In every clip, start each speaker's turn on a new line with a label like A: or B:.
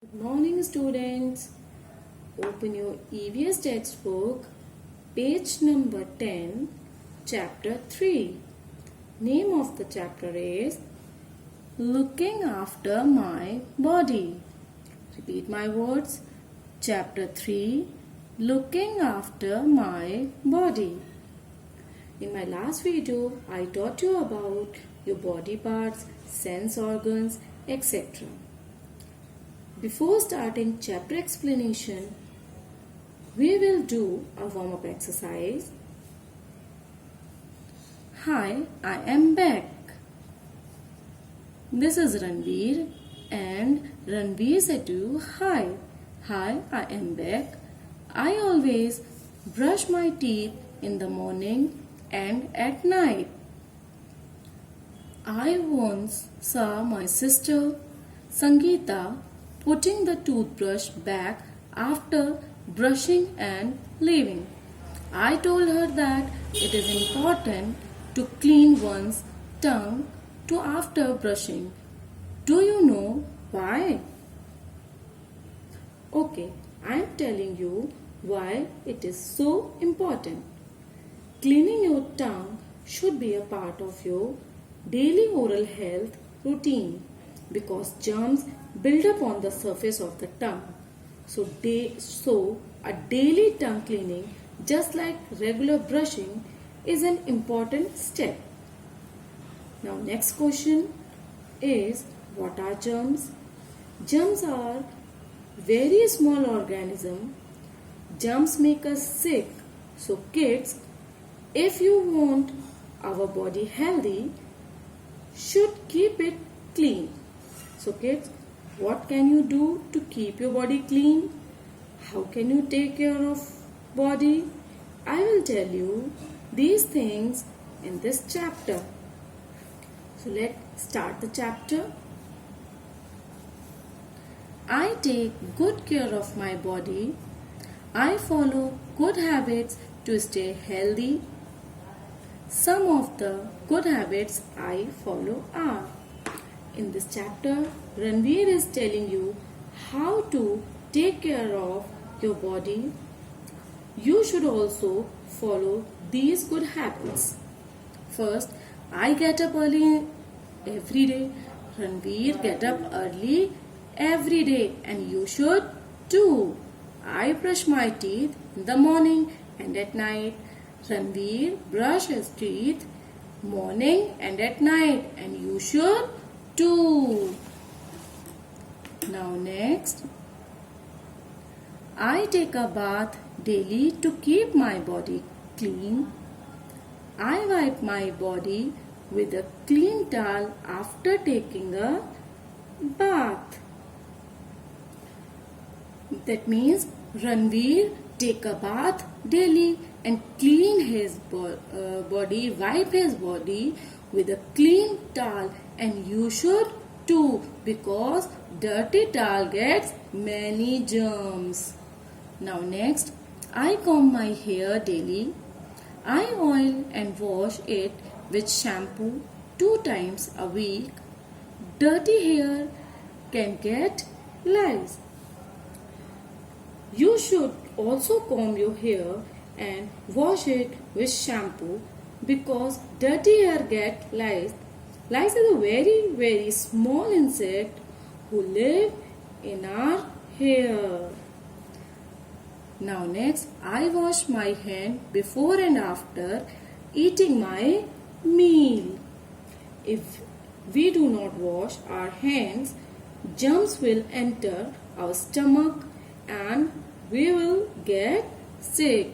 A: Good morning, students. Open your EVS textbook, page number 10, chapter 3. Name of the chapter is Looking After My Body. Repeat my words. Chapter 3, Looking After My Body. In my last video, I taught you about your body parts, sense organs, etc. Before starting chapter explanation, we will do a warm-up exercise. Hi, I am back. This is Ranveer and Ranveer said to Hi, I am back. I always brush my teeth in the morning and at night. I once saw my sister Sangeeta putting the toothbrush back after brushing and leaving. I told her that it is important to clean one's tongue to after brushing. Do you know why? Okay, I am telling you why it is so important. Cleaning your tongue should be a part of your daily oral health routine because germs build up on the surface of the tongue. So a daily tongue cleaning, just like regular brushing, is an important step. Now next question is, what are germs? Germs are very small organisms. Germs make us sick. So kids, if you want our body healthy, should keep it clean. So kids, what can you do to keep your body clean? How can you take care of body? I will tell you these things in this chapter. So let's start the chapter. I take good care of my body. I follow good habits to stay healthy. Some of the good habits I follow are: in this chapter, Ranveer is telling you how to take care of your body. You should also follow these good habits. First, I get up early every day. Ranveer get up early every day and you should too. I brush my teeth in the morning and at night. Ranveer brush his teeth morning and at night and you should too. Now next, I take a bath daily to keep my body clean. I wipe my body with a clean towel after taking a bath. That means Ranveer take a bath daily and clean his body, wipe his body with a clean towel, and you should too, because dirty towel gets many germs. Now next, I comb my hair daily. I oil and wash it with shampoo 2 times a week. Dirty hair can get lice. You should also comb your hair and wash it with shampoo because dirty hair get lice. Lice is a very small insect who live in our hair. Now next, I wash my hand before and after eating my meal. If we do not wash our hands, germs will enter our stomach and we will get sick.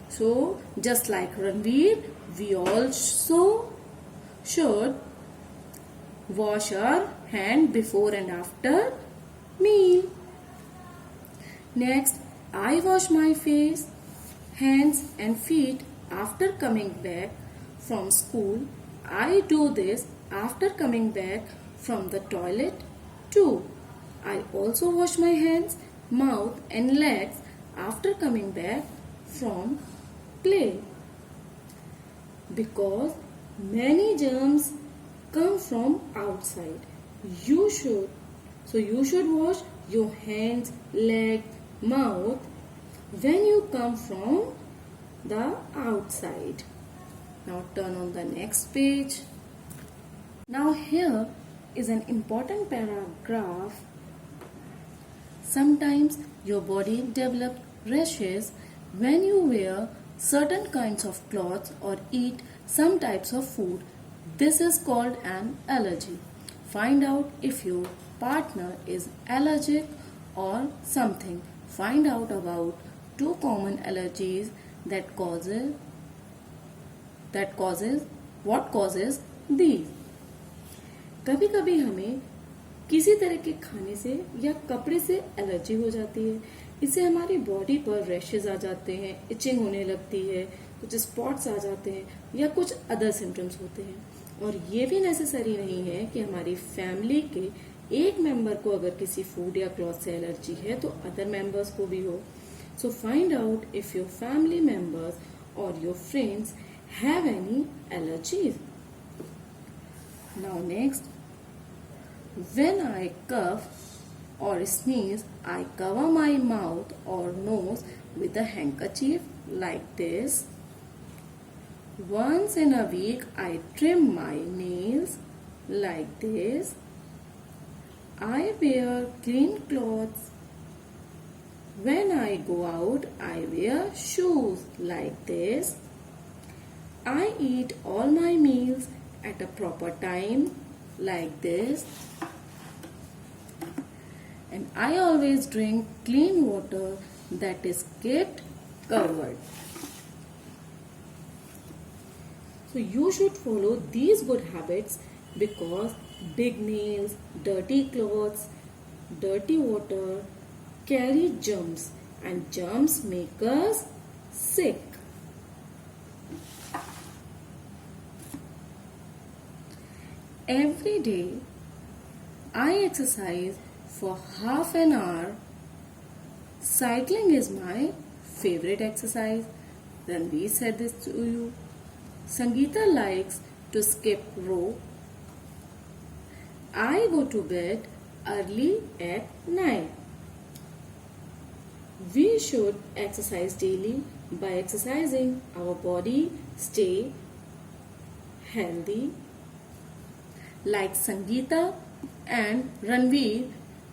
A: So just like Ranveer, we also should wash our hand before and after meal. Next, I wash my face, hands and feet after coming back from school. I do this after coming back from the toilet too. I also wash my hands, mouth and legs after coming back from play, because many germs come from outside. You should wash your hands, leg, mouth when you come from the outside. Now turn on the next page. Now here is an important paragraph. Sometimes your body develops rashes when you wear certain kinds of clothes or eat some types of food. This is called an allergy. Find out if your partner is allergic or something. Find out about 2 common allergies that causes what causes these. कभी कभी हमें किसी तरह के खाने से या कपड़े से एलर्जी हो जाती है। इससे हमारी बॉडी पर रैशेज आ जाते हैं, इचिंग होने लगती है, कुछ स्पॉट्स आ जाते हैं या कुछ अदर सिम्टम्स होते हैं। और ये भी नेसेसरी नहीं है कि हमारी फैमिली के एक मेंबर को अगर किसी फूड या क्लॉथ से एलर्जी है तो अदर मेंबर्स को भी हो। So find out if your family members और your friends have any allergies. Now next, when I cough or sneeze, I cover my mouth or nose with a handkerchief like this. Once in a week, I trim my nails like this. I wear clean clothes. When I go out, I wear shoes like this. I eat all my meals at a proper time like this. And I always drink clean water that is kept covered. So you should follow these good habits because big nails, dirty clothes, dirty water carry germs and germs make us sick. Every day I exercise for half an hour. Cycling is my favorite exercise. Ranveer said this to you. Sangeeta likes to skip rope. I go to bed early at night. We should exercise daily. By exercising, our body stay healthy. Like Sangeeta and Ranveer,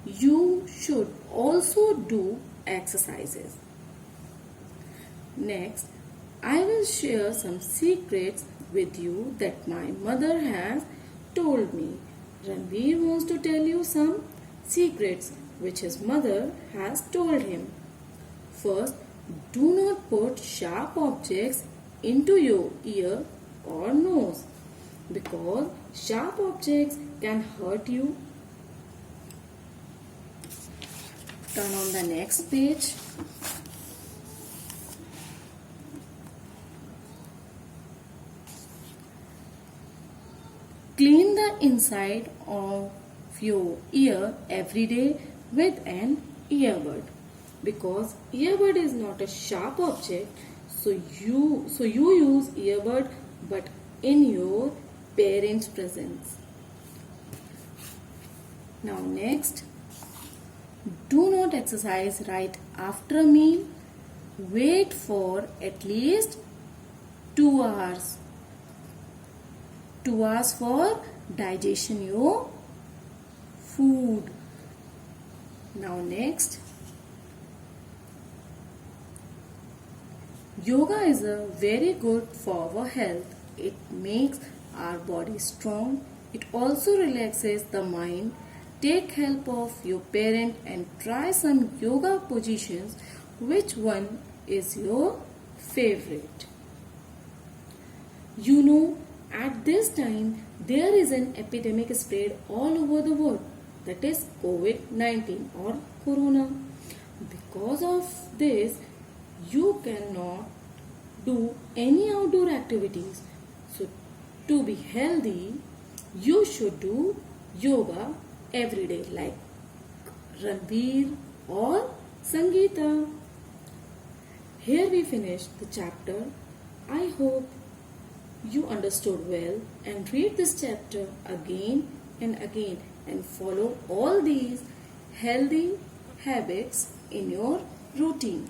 A: you should also do exercises. Next, I will share some secrets with you that my mother has told me. Ranveer wants to tell you some secrets which his mother has told him. First, do not put sharp objects into your ear or nose because sharp objects can hurt you. Turn on the next page. Clean the inside of your ear every day with an earbud because earbud is not a sharp object, so you use earbud but in your parents' presence. Now next, do not exercise right after a meal. Wait for at least 2 hours. 2 hours for digestion your food. Now next, yoga is a very good for our health. It makes our body strong. It also relaxes the mind. Take help of your parent and try some yoga positions. Which one is your favorite? You know, at this time there is an epidemic spread all over the world, that is COVID-19 or Corona. Because of this, you cannot do any outdoor activities. So to be healthy, you should do yoga every day like Ranveer or Sangeeta. Here we finish the chapter. I hope you understood well and read this chapter again and again and follow all these healthy habits in your routine.